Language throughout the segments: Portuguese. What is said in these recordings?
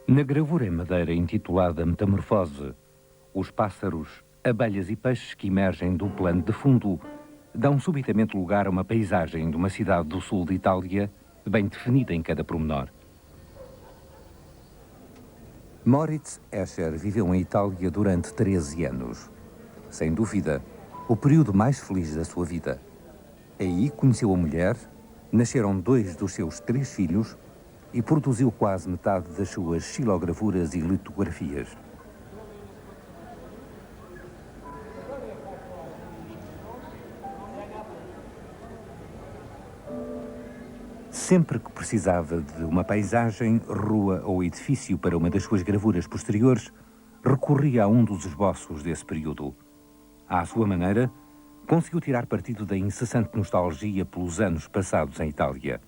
Na gravura em madeira intitulada Metamorfose, os pássaros, abelhas e peixes que emergem do plano de fundo dão subitamente lugar a uma paisagem de uma cidade do sul de Itália, bem definida em cada pormenor. Moritz Escher viveu em Itália durante 13 anos. Sem dúvida, o período mais feliz da sua vida. Aí conheceu a mulher, nasceram 2 dos seus 3 filhos e produziu quase metade das suas xilogravuras e litografias. Sempre que precisava de uma paisagem, rua ou edifício para uma das suas gravuras posteriores, recorria a um dos esboços desse período. À sua maneira, conseguiu tirar partido da incessante nostalgia pelos anos passados em Itália.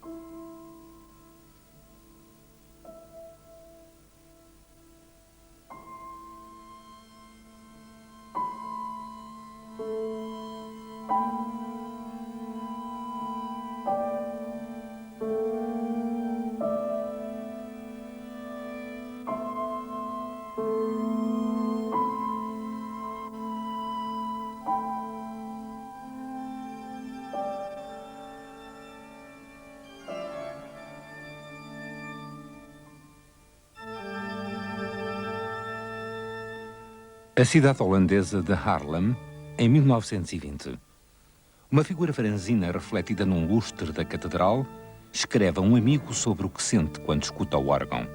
A cidade holandesa de Haarlem, em 1920. Uma figura franzina refletida num lustre da catedral escreve a um amigo sobre o que sente quando escuta o órgão.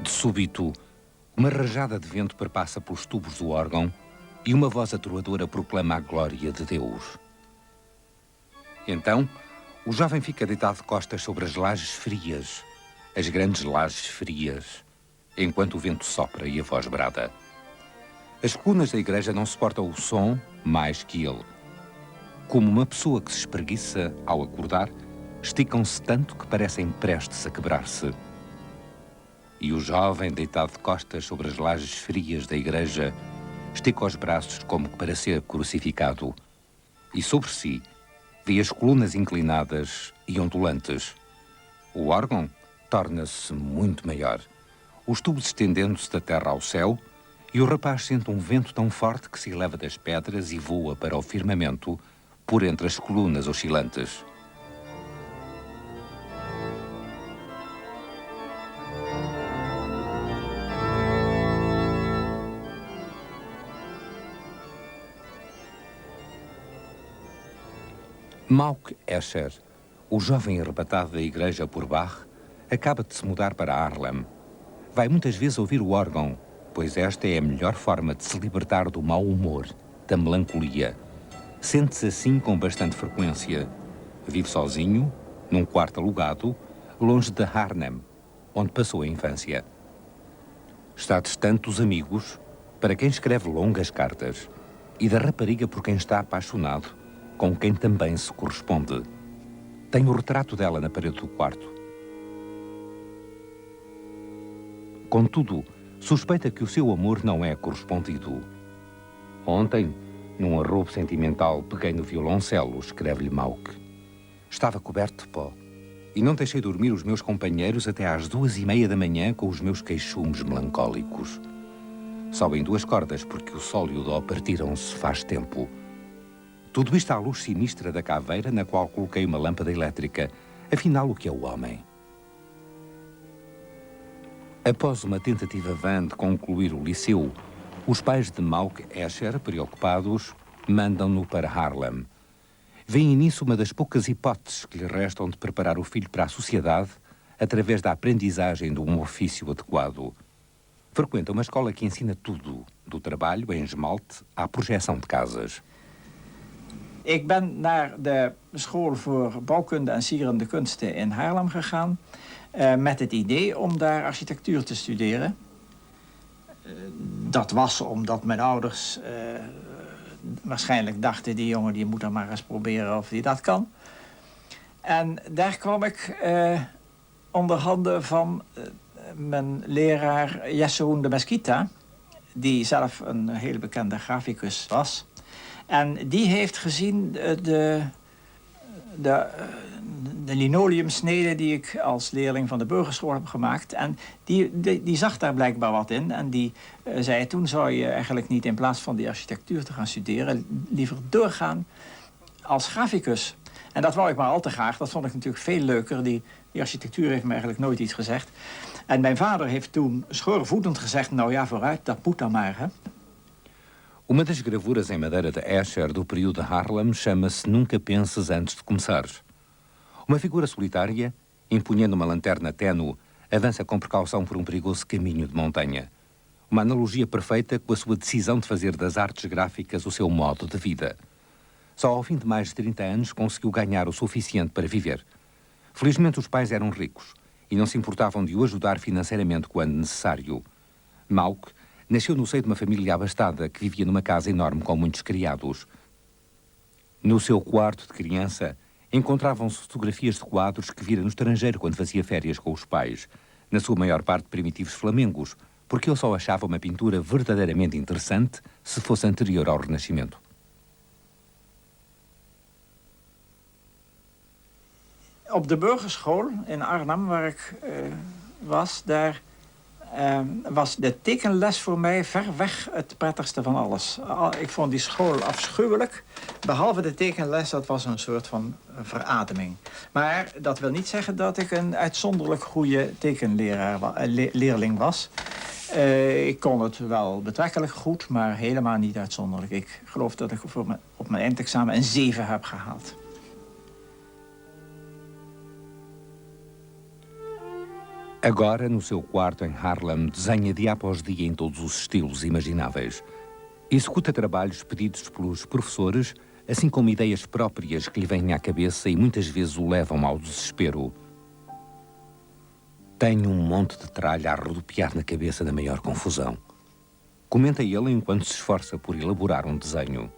De súbito, uma rajada de vento perpassa pelos tubos do órgão e uma voz atroadora proclama a glória de Deus. Então, o jovem fica deitado de costas sobre as lajes frias, as grandes lajes frias, enquanto o vento sopra e a voz brada. As colunas da igreja não suportam o som mais que ele. Como uma pessoa que se espreguiça ao acordar, esticam-se tanto que parecem prestes a quebrar-se. E o jovem, deitado de costas sobre as lajes frias da igreja, estica os braços como que para ser crucificado. E sobre si, vê as colunas inclinadas e ondulantes. O órgão torna-se muito maior, os tubos estendendo-se da terra ao céu, e o rapaz sente um vento tão forte que se eleva das pedras e voa para o firmamento por entre as colunas oscilantes. Mauk Escher, o jovem arrebatado da igreja por Bach, acaba de se mudar para Haarlem. Vai muitas vezes ouvir o órgão, pois esta é a melhor forma de se libertar do mau humor, da melancolia. Sente-se assim com bastante frequência. Vive sozinho, num quarto alugado, longe de Haarlem, onde passou a infância. Está distante dos amigos, para quem escreve longas cartas, e da rapariga por quem está apaixonado, com quem também se corresponde. Tem o retrato dela na parede do quarto. Contudo, suspeita que o seu amor não é correspondido. Ontem, num arroubo sentimental, peguei no violoncelo, escreve-lhe Mauk. Estava coberto de pó e não deixei dormir os meus companheiros até às 2:30 da manhã com os meus queixumes melancólicos. Sobem 2 cordas porque o sol e o dó partiram-se faz tempo. Tudo isto à luz sinistra da caveira na qual coloquei uma lâmpada elétrica. Afinal, o que é o homem? Após uma tentativa vã de concluir o liceu, os pais de Mauk Escher, preocupados, mandam-no para Haarlem. Veem nisso uma das poucas hipóteses que lhe restam de preparar o filho para a sociedade através da aprendizagem de um ofício adequado. Frequenta uma escola que ensina tudo, do trabalho em esmalte à projeção de casas. Ik ben naar de school voor bouwkunde en sierende kunsten in Haarlem gegaan met het idee om daar architectuur te studeren. Dat was omdat mijn ouders waarschijnlijk dachten, die jongen die moet er maar eens proberen of die dat kan. En daar kwam ik onder handen van mijn leraar Jesseroen de Mesquita, die zelf een heel bekende graficus was. En die heeft gezien de linoleumsneden die ik als leerling van de burgerschool heb gemaakt. En die zag daar blijkbaar wat in. En die zei, toen zou je eigenlijk niet in plaats van die architectuur te gaan studeren, liever doorgaan als graficus. En dat wou ik maar al te graag. Dat vond ik natuurlijk veel leuker. Die architectuur heeft me eigenlijk nooit iets gezegd. En mijn vader heeft toen schoorvoetend gezegd, nou ja, vooruit, dat moet dan maar, hè. Uma das gravuras em madeira de Escher do período de Haarlem chama-se Nunca Penses Antes de Começares. Uma figura solitária, empunhando uma lanterna ténue, avança com precaução por perigoso caminho de montanha. Uma analogia perfeita com a sua decisão de fazer das artes gráficas o seu modo de vida. Só ao fim de mais de 30 anos conseguiu ganhar o suficiente para viver. Felizmente os pais eram ricos e não se importavam de o ajudar financeiramente quando necessário. Mauck nasceu no seio de uma família abastada que vivia numa casa enorme com muitos criados. No seu quarto de criança encontravam-se fotografias de quadros que vira no estrangeiro quando fazia férias com os pais, na sua maior parte primitivos flamengos, porque ele só achava uma pintura verdadeiramente interessante se fosse anterior ao Renascimento. Op de burgerschool in Arnhem, waar ik was, daar was de tekenles voor mij ver weg het prettigste van alles. Ik vond die school afschuwelijk. Behalve de tekenles, dat was een soort van verademing. Maar dat wil niet zeggen dat ik een uitzonderlijk goede tekenleerling was. Ik kon het wel betrekkelijk goed, maar helemaal niet uitzonderlijk. Ik geloof dat ik op mijn eindexamen een 7 heb gehaald. Agora, no seu quarto em Haarlem, desenha dia após dia em todos os estilos imagináveis. Executa trabalhos pedidos pelos professores, assim como ideias próprias que lhe vêm à cabeça e muitas vezes o levam ao desespero. Tenho monte de tralha a rodopiar na cabeça da maior confusão. Comenta ele enquanto se esforça por elaborar desenho.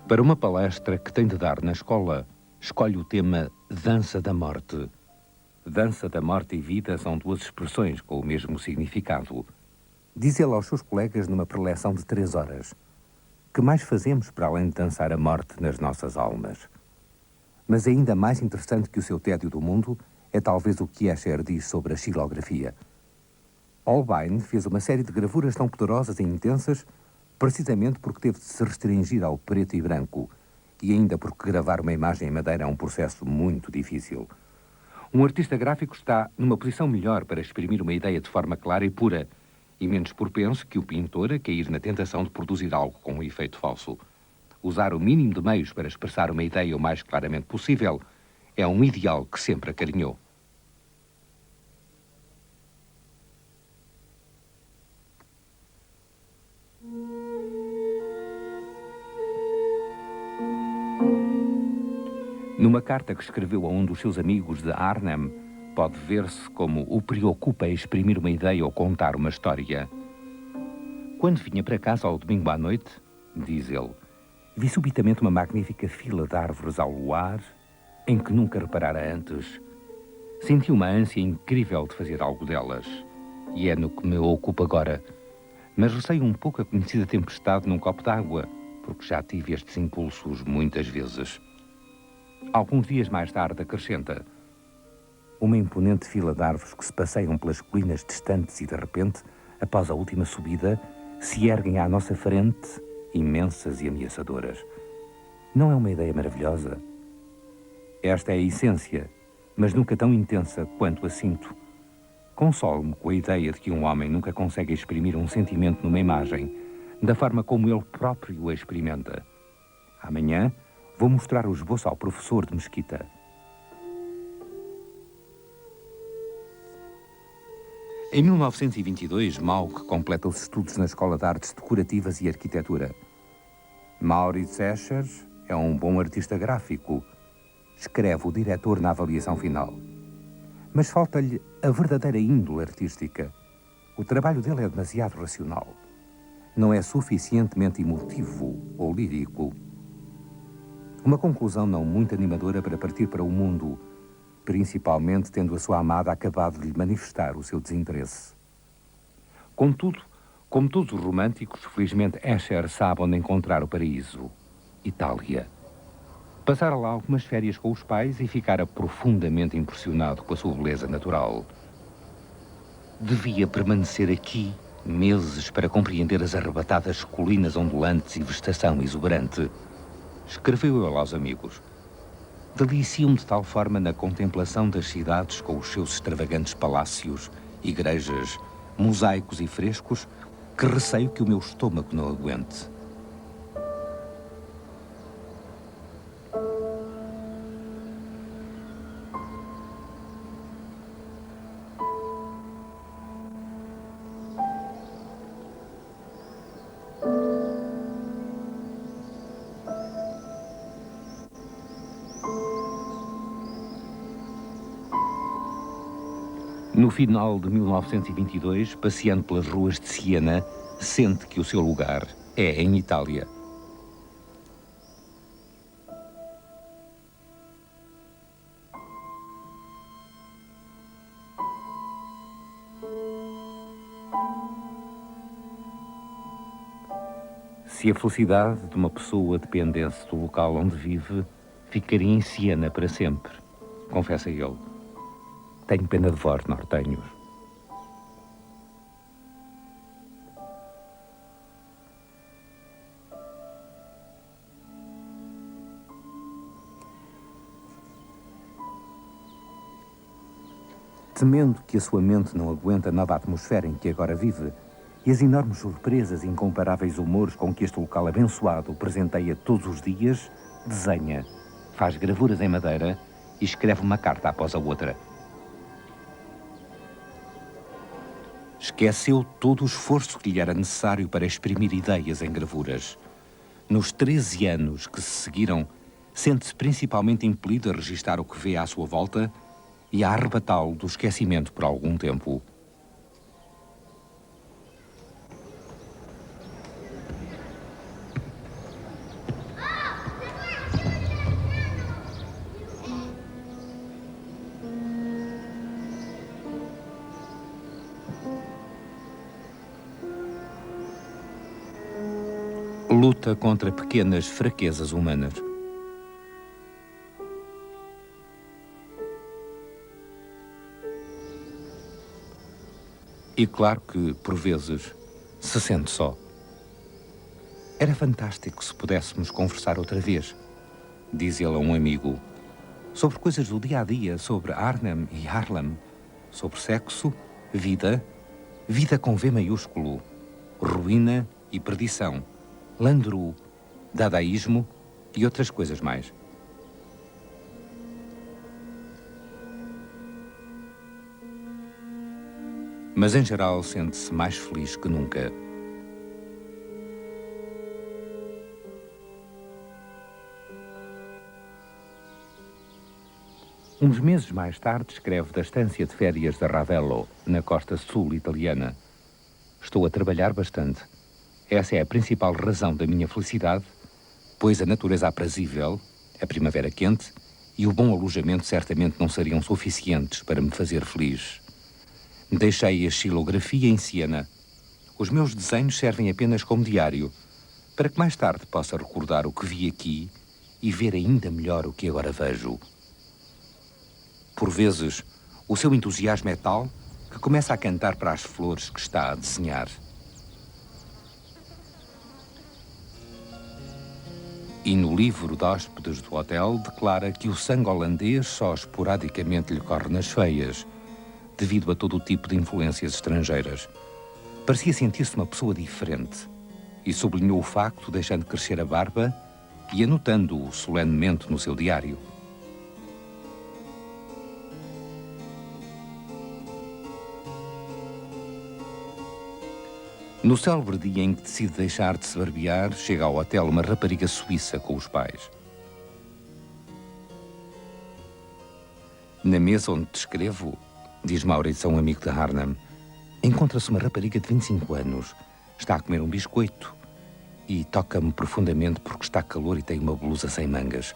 Para uma palestra que tem de dar na escola, escolhe o tema Dança da Morte. Dança da morte e vida são duas expressões com o mesmo significado. Diz ele aos seus colegas numa preleção de 3 horas. Que mais fazemos para além de dançar a morte nas nossas almas? Mas ainda mais interessante que o seu tédio do mundo é talvez o que Escher diz sobre a xilografia. Holbein fez uma série de gravuras tão poderosas e intensas precisamente porque teve de se restringir ao preto e branco, e ainda porque gravar uma imagem em madeira é um processo muito difícil. Um artista gráfico está numa posição melhor para exprimir uma ideia de forma clara e pura, e menos propenso que o pintor a cair na tentação de produzir algo com um efeito falso. Usar o mínimo de meios para expressar uma ideia o mais claramente possível é um ideal que sempre acarinhou. Numa carta que escreveu a um dos seus amigos de Arnhem, pode ver-se como o preocupa exprimir uma ideia ou contar uma história. Quando vinha para casa ao domingo à noite, diz ele, vi subitamente uma magnífica fila de árvores ao luar, em que nunca reparara antes. Senti uma ânsia incrível de fazer algo delas, e é no que me ocupa agora. Mas receio um pouco a conhecida tempestade num copo d'água, porque já tive estes impulsos muitas vezes. Alguns dias mais tarde acrescenta, uma imponente fila de árvores que se passeiam pelas colinas distantes e de repente, após a última subida, se erguem à nossa frente, imensas e ameaçadoras. Não é uma ideia maravilhosa? Esta é a essência, mas nunca tão intensa quanto a sinto. Consolo-me com a ideia de que um homem nunca consegue exprimir um sentimento numa imagem, da forma como ele próprio a experimenta. Amanhã, vou mostrar o esboço ao professor de Mesquita. Em 1922, Mauck completa os estudos na Escola de Artes Decorativas e Arquitetura. Maurits Escher é um bom artista gráfico, escreve o diretor na avaliação final. Mas falta-lhe a verdadeira índole artística. O trabalho dele é demasiado racional. Não é suficientemente emotivo ou lírico. Uma conclusão não muito animadora para partir para o mundo, principalmente tendo a sua amada acabado de lhe manifestar o seu desinteresse. Contudo, como todos os românticos, felizmente Escher sabe onde encontrar o paraíso. Itália. Passara lá algumas férias com os pais e ficara profundamente impressionado com a sua beleza natural. Devia permanecer aqui meses para compreender as arrebatadas colinas ondulantes e vegetação exuberante. Escreveu ele aos amigos. Deliciam-me de tal forma na contemplação das cidades com os seus extravagantes palácios, igrejas, mosaicos e frescos, que receio que o meu estômago não aguente. No final de 1922, passeando pelas ruas de Siena, sente que o seu lugar é em Itália. Se a felicidade de uma pessoa dependesse do local onde vive, ficaria em Siena para sempre, confessa ele. Tenho pena de vós, nortenhos. Temendo que a sua mente não aguenta a nova atmosfera em que agora vive e as enormes surpresas e incomparáveis humores com que este local abençoado presenteia todos os dias, desenha, faz gravuras em madeira e escreve uma carta após a outra. Esqueceu todo o esforço que lhe era necessário para exprimir ideias em gravuras. Nos 13 anos que se seguiram, sente-se principalmente impelido a registar o que vê à sua volta e a arrebatá-lo do esquecimento por algum tempo. Luta contra pequenas fraquezas humanas. E claro que, por vezes, se sente só. Era fantástico se pudéssemos conversar outra vez, diz ele a um amigo, sobre coisas do dia-a-dia, sobre Arnhem e Haarlem, sobre sexo, vida com V maiúsculo, ruína e perdição, Landru, dadaísmo e outras coisas mais. Mas, em geral, sente-se mais feliz que nunca. Uns meses mais tarde, escreve da estância de férias de Ravello, na costa sul italiana. Estou a trabalhar bastante. Essa é a principal razão da minha felicidade, pois a natureza aprazível, a primavera quente e o bom alojamento certamente não seriam suficientes para me fazer feliz. Deixei a xilografia em Siena. Os meus desenhos servem apenas como diário, para que mais tarde possa recordar o que vi aqui e ver ainda melhor o que agora vejo. Por vezes, o seu entusiasmo é tal que começa a cantar para as flores que está a desenhar. E no livro de hóspedes do hotel declara que o sangue holandês só esporadicamente lhe corre nas veias, devido a todo o tipo de influências estrangeiras. Parecia sentir-se uma pessoa diferente e sublinhou o facto deixando crescer a barba e anotando-o solenemente no seu diário. No célebre dia em que decide deixar de se barbear, chega ao hotel uma rapariga suíça com os pais. Na mesa onde te escrevo, diz Maurits a um amigo de Arnhem, Encontra-se uma rapariga de 25 anos. Está a comer um biscoito e toca-me profundamente porque está calor e tem uma blusa sem mangas.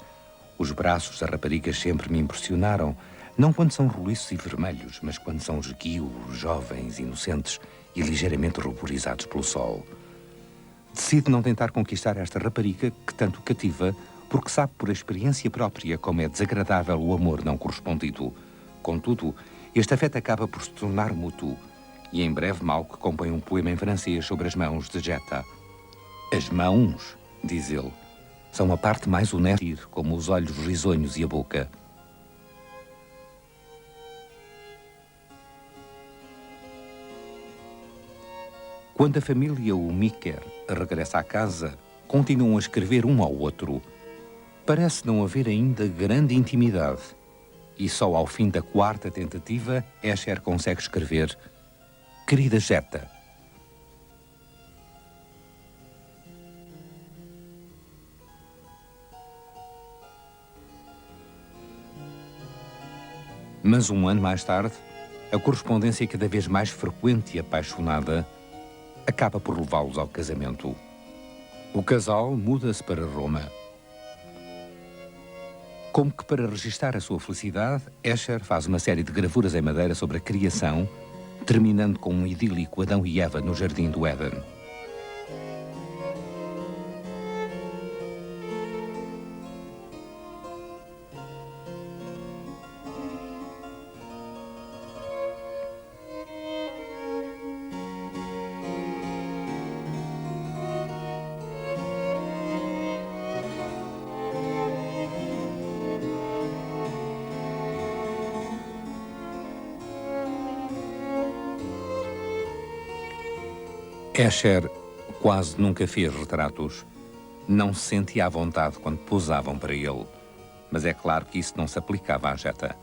Os braços da rapariga sempre me impressionaram, não quando são roliços e vermelhos, mas quando são esguios, jovens, inocentes e ligeiramente ruborizados pelo sol. Decido não tentar conquistar esta rapariga que tanto cativa, porque sabe por experiência própria como é desagradável o amor não correspondido. Contudo, este afeto acaba por se tornar mútuo, e em breve Malk compõe um poema em francês sobre as mãos de Jetta. As mãos, diz ele, são a parte mais honesta, como os olhos risonhos e a boca. Quando a família Umiker regressa à casa, continuam a escrever um ao outro. Parece não haver ainda grande intimidade. E só ao fim da 4ª tentativa, Escher consegue escrever: Querida Jetta. Mas um ano mais tarde, a correspondência cada vez mais frequente e apaixonada acaba por levá-los ao casamento. O casal muda-se para Roma. Como que para registar a sua felicidade, Escher faz uma série de gravuras em madeira sobre a criação, terminando com um idílico Adão e Eva no jardim do Éden. Escher quase nunca fez retratos. Não se sentia à vontade quando posavam para ele. Mas é claro que isso não se aplicava à Jetta.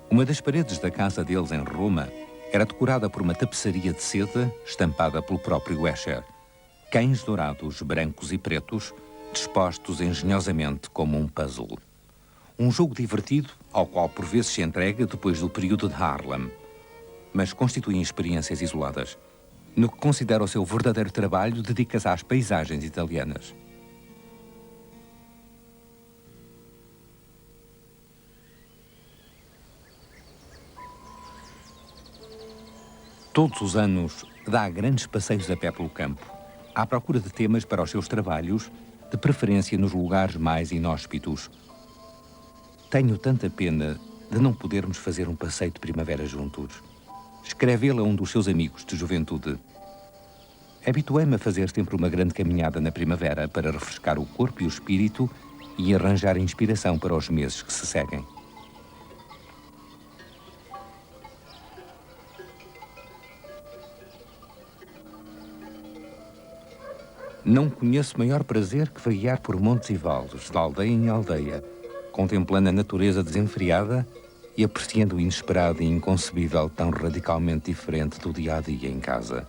Uma das paredes da casa deles em Roma era decorada por uma tapeçaria de seda estampada pelo próprio Escher. Cães dourados, brancos e pretos, dispostos engenhosamente como um puzzle. Um jogo divertido, ao qual por vezes se entrega depois do período de Harlem. Mas constituem experiências isoladas. No que considera o seu verdadeiro trabalho, dedica-se às paisagens italianas. Todos os anos dá grandes passeios a pé pelo campo, à procura de temas para os seus trabalhos, de preferência nos lugares mais inóspitos. Tenho tanta pena de não podermos fazer um passeio de primavera juntos. Escreve ele a um dos seus amigos de juventude. Habituei-me a fazer sempre uma grande caminhada na primavera para refrescar o corpo e o espírito e arranjar inspiração para os meses que se seguem. Não conheço maior prazer que vaguear por montes e vales, de aldeia em aldeia, contemplando a natureza desenfreada e apreciando o inesperado e inconcebível tão radicalmente diferente do dia-a-dia em casa.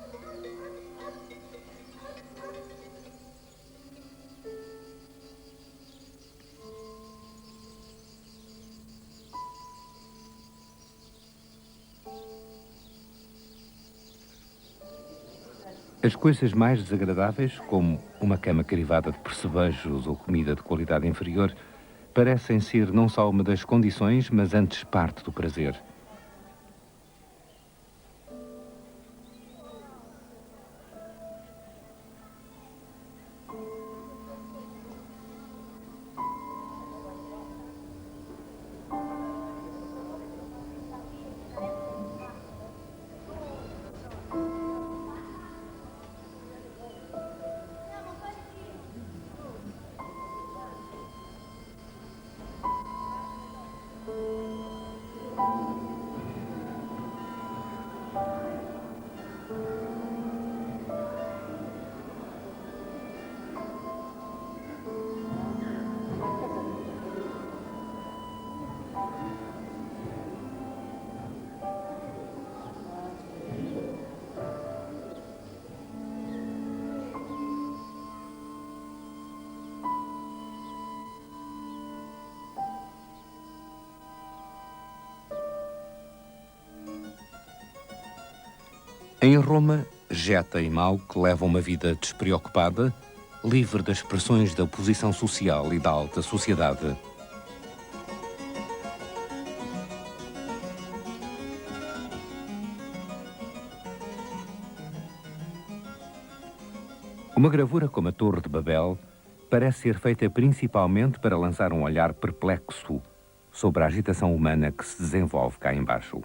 As coisas mais desagradáveis, como uma cama crivada de percevejos ou comida de qualidade inferior, parecem ser não só uma das condições, mas antes parte do prazer. Em Roma, Geta e Malk levam uma vida despreocupada, livre das pressões da posição social e da alta sociedade. Uma gravura como a Torre de Babel parece ser feita principalmente para lançar um olhar perplexo sobre a agitação humana que se desenvolve cá embaixo.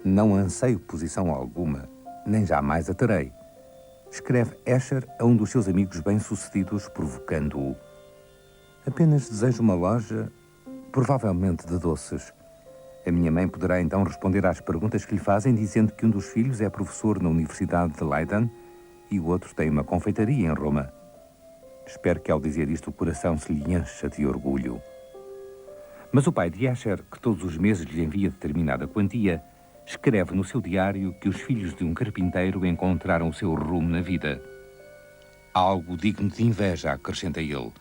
Não anseio posição alguma, nem jamais a terei, escreve Escher a um dos seus amigos bem-sucedidos, provocando-o. Apenas desejo uma loja, provavelmente de doces. A minha mãe poderá então responder às perguntas que lhe fazem, dizendo que um dos filhos é professor na Universidade de Leiden e o outro tem uma confeitaria em Roma. Espero que ao dizer isto o coração se lhe encha de orgulho. Mas o pai de Escher, que todos os meses lhe envia determinada quantia, escreve no seu diário que os filhos de um carpinteiro encontraram o seu rumo na vida. Algo digno de inveja, acrescenta ele.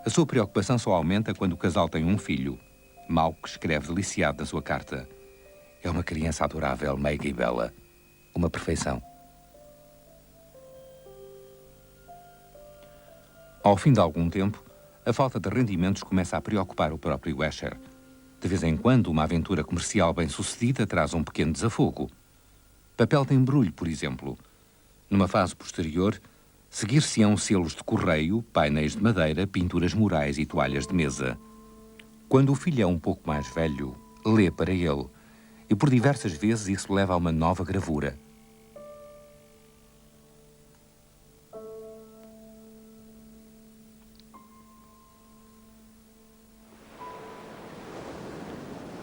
A sua preocupação só aumenta quando o casal tem um filho. Malk escreve deliciado na sua carta. É uma criança adorável, meiga e bela. Uma perfeição. Ao fim de algum tempo, a falta de rendimentos começa a preocupar o próprio Escher. De vez em quando, uma aventura comercial bem-sucedida traz um pequeno desafogo. Papel de embrulho, por exemplo. Numa fase posterior, seguir-se-ão selos de correio, painéis de madeira, pinturas murais e toalhas de mesa. Quando o filho é um pouco mais velho, lê para ele, e por diversas vezes isso leva a uma nova gravura.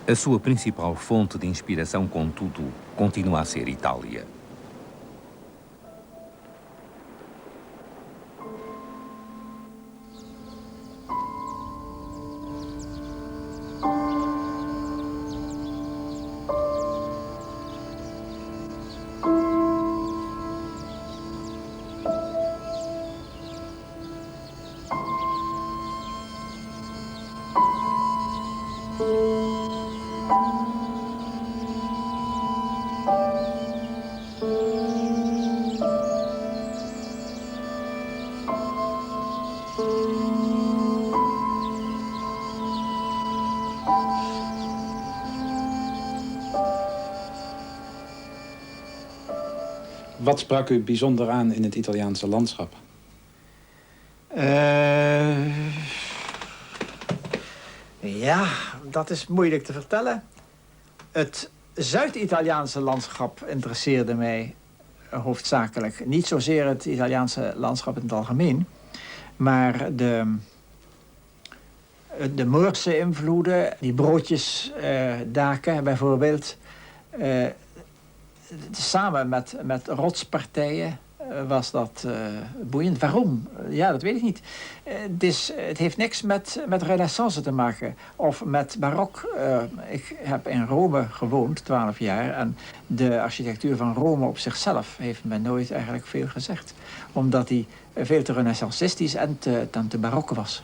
A sua principal fonte de inspiração, contudo, continua a ser Itália. Wat sprak u bijzonder aan in het Italiaanse landschap? Ja, dat is moeilijk te vertellen. Het Zuid-Italiaanse landschap interesseerde mij hoofdzakelijk. Niet zozeer het Italiaanse landschap in het algemeen, maar de Moorse invloeden, die broodjesdaken bijvoorbeeld. Samen met rotspartijen was dat boeiend. Waarom? Ja, dat weet ik niet. Het heeft niks met renaissance te maken of met barok. Ik heb in Rome gewoond, 12 jaar. En de architectuur van Rome op zichzelf heeft me nooit eigenlijk veel gezegd. Omdat die veel te renaissancistisch en te barok was.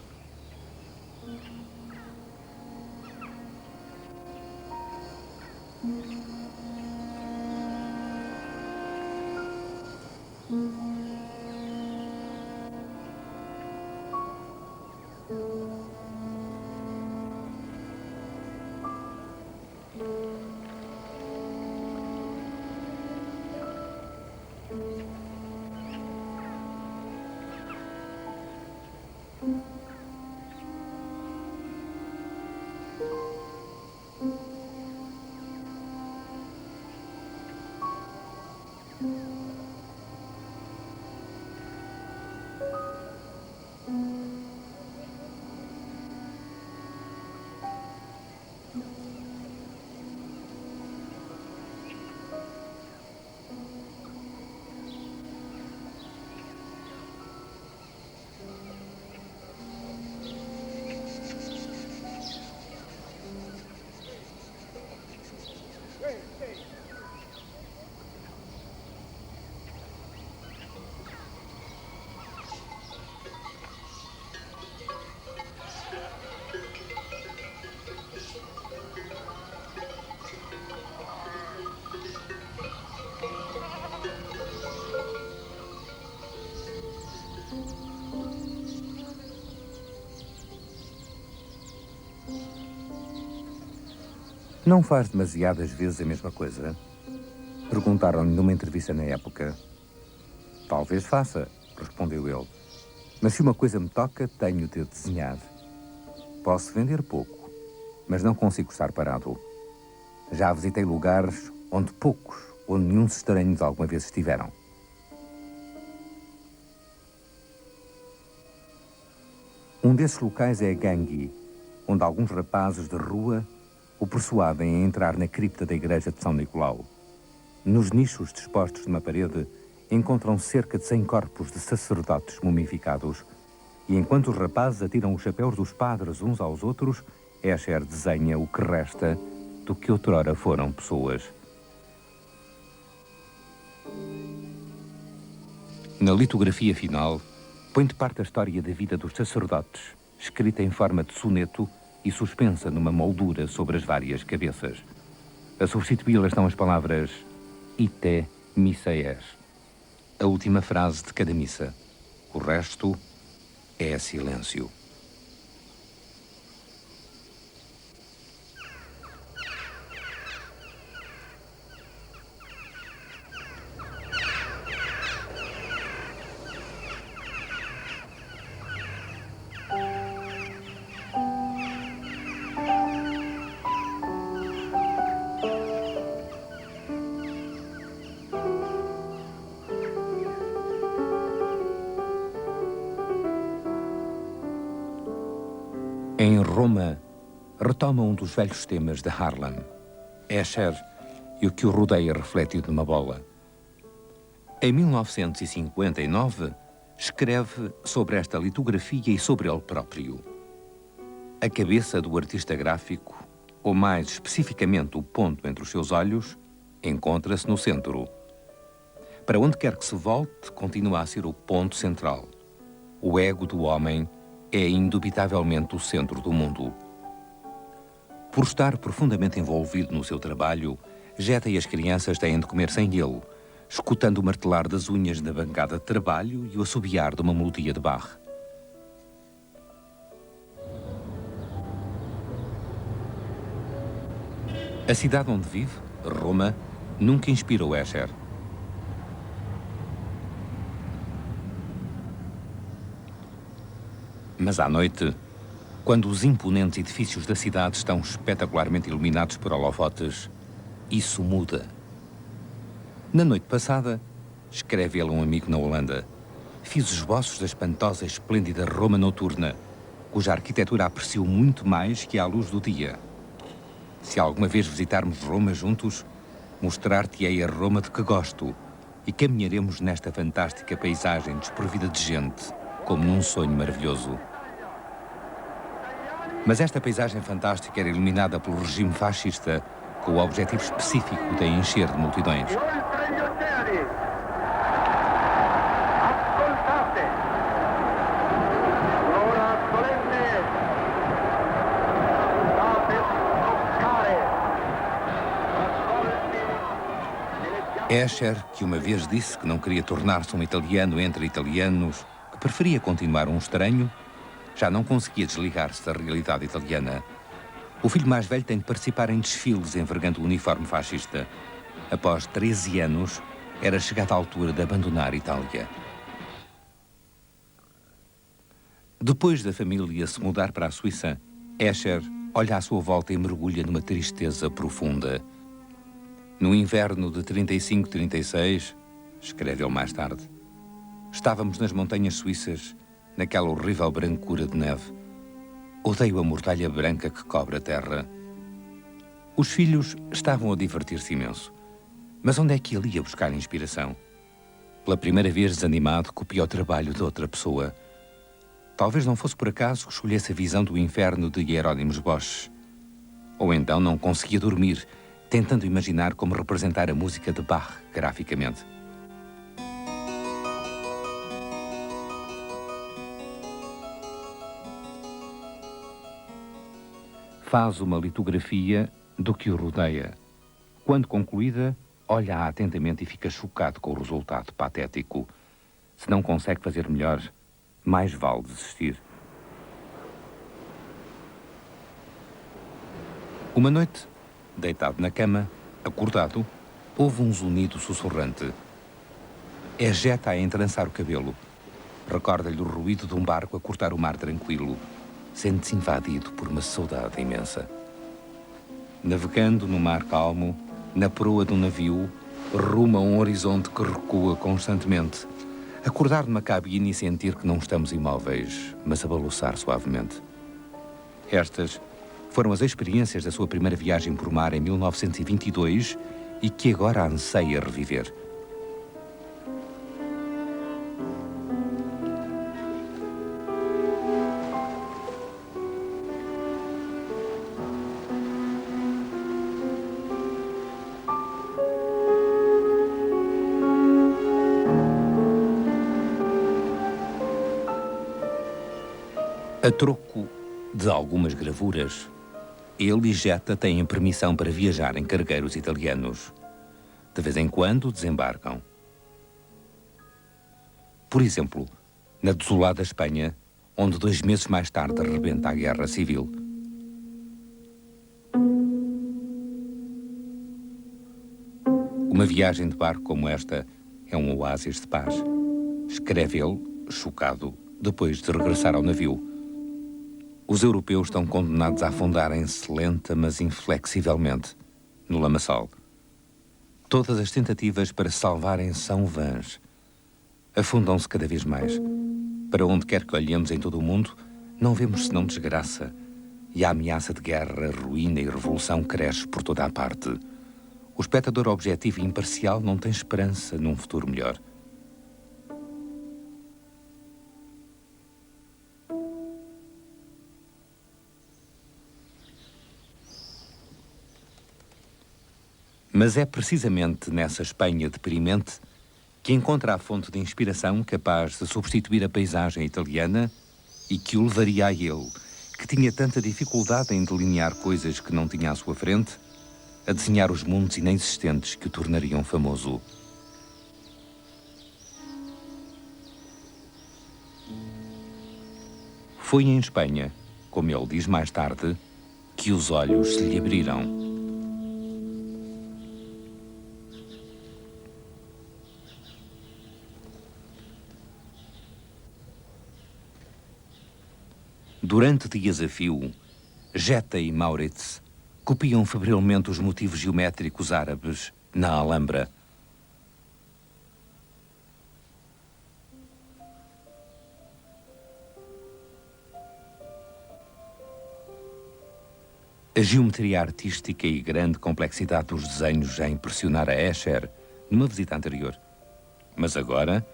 Não faz demasiadas vezes a mesma coisa? Perguntaram-lhe numa entrevista na época. Talvez faça, respondeu ele. Mas se uma coisa me toca, tenho de desenhar. Posso vender pouco, mas não consigo estar parado. Já visitei lugares onde poucos ou nenhum estranhos alguma vez estiveram. Um desses locais é Gangui, onde alguns rapazes de rua o persuadem a entrar na cripta da igreja de São Nicolau. Nos nichos dispostos numa parede, encontram cerca de 100 corpos de sacerdotes mumificados. E enquanto os rapazes atiram os chapéus dos padres uns aos outros, Escher desenha o que resta do que outrora foram pessoas. Na litografia final, põe de parte a história da vida dos sacerdotes, escrita em forma de soneto e suspensa numa moldura sobre as várias cabeças. A substituí-la estão as palavras Ite missa es, a última frase de cada missa. O resto é silêncio. Em Roma, retoma um dos velhos temas de Harlan, Escher e o que o rodeia refletido numa bola. Em 1959, escreve sobre esta litografia e sobre ele próprio. A cabeça do artista gráfico, ou mais especificamente o ponto entre os seus olhos, encontra-se no centro. Para onde quer que se volte, continua a ser o ponto central. O ego do homem é indubitavelmente o centro do mundo. Por estar profundamente envolvido no seu trabalho, Jetta e as crianças têm de comer sem ele, escutando o martelar das unhas na bancada de trabalho e o assobiar de uma melodia de Bach. A cidade onde vive, Roma, nunca inspirou Escher. Mas à noite, quando os imponentes edifícios da cidade estão espetacularmente iluminados por holofotes, isso muda. Na noite passada, escreve ele a um amigo na Holanda, fiz esboços da espantosa e esplêndida Roma noturna, cuja arquitetura aprecio muito mais que à luz do dia. Se alguma vez visitarmos Roma juntos, mostrar-te-ei a Roma de que gosto e caminharemos nesta fantástica paisagem desprovida de gente, como num sonho maravilhoso. Mas esta paisagem fantástica era iluminada pelo regime fascista com o objetivo específico de a encher de multidões. Escher, que uma vez disse que não queria tornar-se um italiano entre italianos, que preferia continuar um estranho, já não conseguia desligar-se da realidade italiana. O filho mais velho tem de participar em desfiles envergando o uniforme fascista. Após 13 anos, era chegada a altura de abandonar Itália. Depois da família se mudar para a Suíça, Escher olha à sua volta e mergulha numa tristeza profunda. No inverno de 35-36, escreve ele mais tarde, estávamos nas montanhas suíças, naquela horrível brancura de neve. Odeio a mortalha branca que cobre a terra. Os filhos estavam a divertir-se imenso. Mas onde é que ele ia buscar inspiração? Pela primeira vez desanimado, copia o trabalho de outra pessoa. Talvez não fosse por acaso que escolhesse a visão do inferno de Hieronymus Bosch. Ou então não conseguia dormir, tentando imaginar como representar a música de Bach graficamente. Faz uma litografia do que o rodeia. Quando concluída, olha-a atentamente e fica chocado com o resultado patético. Se não consegue fazer melhor, mais vale desistir. Uma noite, Deitado na cama, acordado, ouve um zunido sussurrante. É Jeta a entrançar o cabelo. Recorda-lhe o ruído de um barco a cortar o mar tranquilo. Sente-se invadido por uma saudade imensa. Navegando no mar calmo, na proa de um navio, rumo a um horizonte que recua constantemente. Acordar numa cabine e sentir que não estamos imóveis, mas a balouçar suavemente. Estas foram as experiências da sua primeira viagem por mar em 1922 e que agora anseia reviver. A troco de algumas gravuras, ele e Jeta têm permissão para viajar em cargueiros italianos. De vez em quando desembarcam. Por exemplo, na desolada Espanha, onde 2 meses mais tarde arrebenta a Guerra Civil. Uma viagem de barco como esta é um oásis de paz. Escreve ele, chocado, depois de regressar ao navio. Os europeus estão condenados a afundarem-se lenta, mas inflexivelmente, no lamaçal. Todas as tentativas para se salvarem são vãs. Afundam-se cada vez mais. Para onde quer que olhemos em todo o mundo, não vemos senão desgraça. E a ameaça de guerra, ruína e revolução cresce por toda a parte. O espectador objetivo e imparcial não tem esperança num futuro melhor. Mas é precisamente nessa Espanha deprimente que encontra a fonte de inspiração capaz de substituir a paisagem italiana e que o levaria a ele, que tinha tanta dificuldade em delinear coisas que não tinha à sua frente, a desenhar os mundos inexistentes que o tornariam famoso. Foi em Espanha, como ele diz mais tarde, que os olhos se lhe abriram. Durante dias a fio, Jeta e Maurits copiam febrilmente os motivos geométricos árabes na Alhambra. A geometria artística e grande complexidade dos desenhos já impressionara Escher numa visita anterior. Mas agora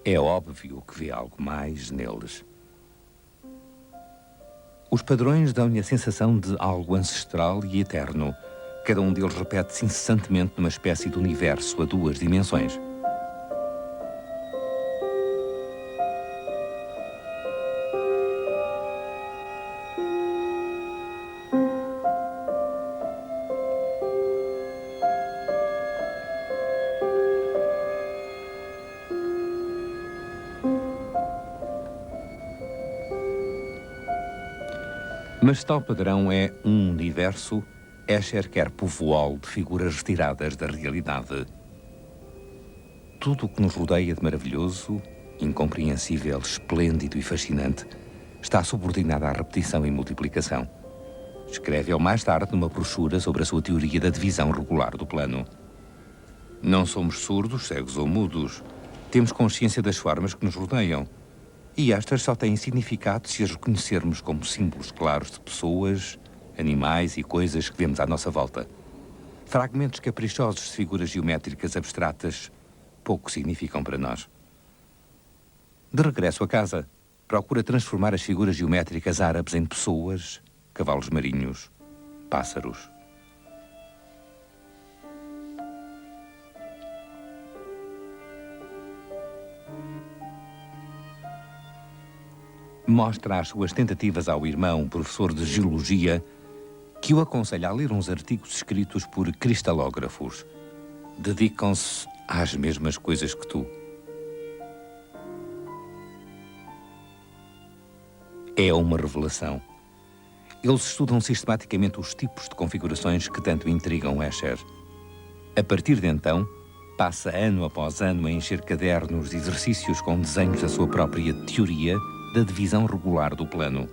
é óbvio que vê algo mais neles. Os padrões dão-lhe a sensação de algo ancestral e eterno. Cada um deles repete-se incessantemente numa espécie de universo a 2 dimensões. Mas tal padrão é um universo, Escher quer povoá-lo de figuras retiradas da realidade. Tudo o que nos rodeia de maravilhoso, incompreensível, esplêndido e fascinante está subordinado à repetição e multiplicação. Escreve ele mais tarde numa brochura sobre a sua teoria da divisão regular do plano. Não somos surdos, cegos ou mudos. Temos consciência das formas que nos rodeiam. E estas só têm significado se as reconhecermos como símbolos claros de pessoas, animais e coisas que vemos à nossa volta. Fragmentos caprichosos de figuras geométricas abstratas pouco significam para nós. De regresso a casa, procura transformar as figuras geométricas árabes em pessoas, cavalos marinhos, pássaros. Mostra as suas tentativas ao irmão, professor de geologia, que o aconselha a ler uns artigos escritos por cristalógrafos. Dedicam-se às mesmas coisas que tu. É uma revelação. Eles estudam sistematicamente os tipos de configurações que tanto intrigam Escher. A partir de então, passa ano após ano a encher cadernos de exercícios com desenhos da sua própria teoria da divisão regular do plano.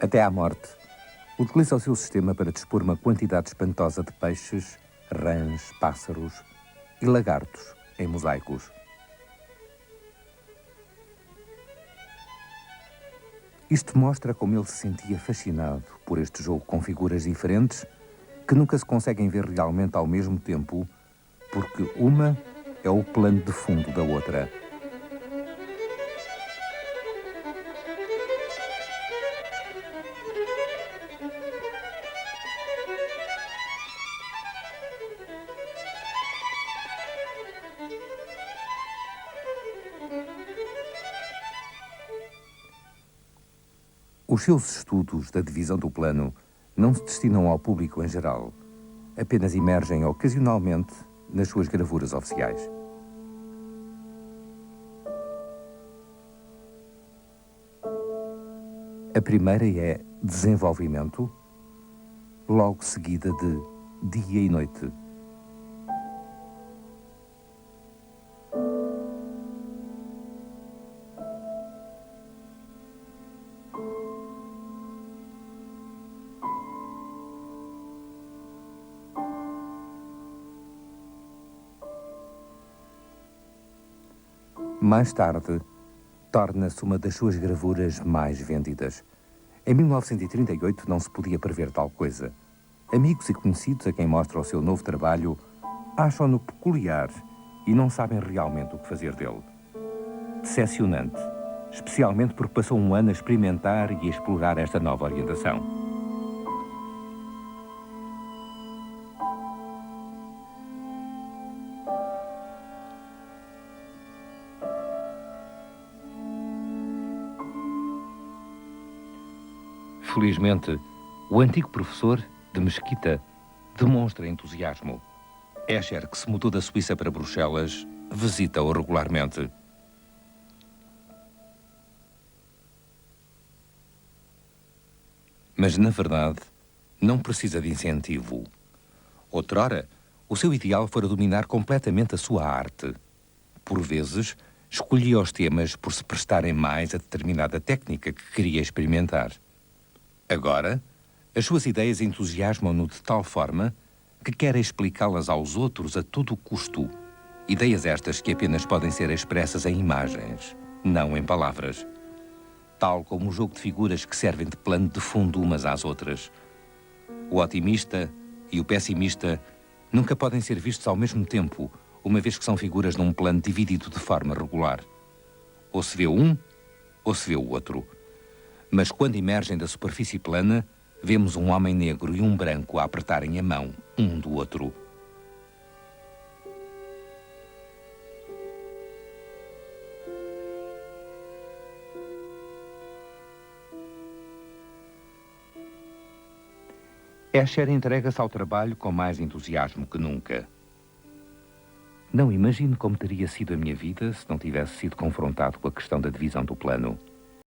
Até à morte, utiliza o seu sistema para dispor uma quantidade espantosa de peixes, rãs, pássaros e lagartos em mosaicos. Isto mostra como ele se sentia fascinado por este jogo com figuras diferentes que nunca se conseguem ver realmente ao mesmo tempo, porque uma é o plano de fundo da outra. Os seus estudos da divisão do plano não se destinam ao público em geral, apenas emergem ocasionalmente nas suas gravuras oficiais. A primeira é desenvolvimento, logo seguida de dia e noite. Mais tarde, torna-se uma das suas gravuras mais vendidas. Em 1938 não se podia prever tal coisa. Amigos e conhecidos a quem mostra o seu novo trabalho acham-no peculiar e não sabem realmente o que fazer dele. Decepcionante, especialmente porque passou um ano a experimentar e a explorar esta nova orientação. Felizmente, o antigo professor de Mesquita demonstra entusiasmo. Escher, que se mudou da Suíça para Bruxelas, visita-o regularmente. Mas, na verdade, não precisa de incentivo. Outrora, o seu ideal fora dominar completamente a sua arte. Por vezes, escolhia os temas por se prestarem mais a determinada técnica que queria experimentar. Agora, as suas ideias entusiasmam-no de tal forma que quer explicá-las aos outros a todo o custo. Ideias estas que apenas podem ser expressas em imagens, não em palavras. Tal como o jogo de figuras que servem de plano de fundo umas às outras. O otimista e o pessimista nunca podem ser vistos ao mesmo tempo, uma vez que são figuras num plano dividido de forma regular. Ou se vê um, ou se vê o outro. Mas quando emergem da superfície plana, vemos um homem negro e um branco a apertarem a mão um do outro. Escher entrega-se ao trabalho com mais entusiasmo que nunca. Não imagino como teria sido a minha vida se não tivesse sido confrontado com a questão da divisão do plano.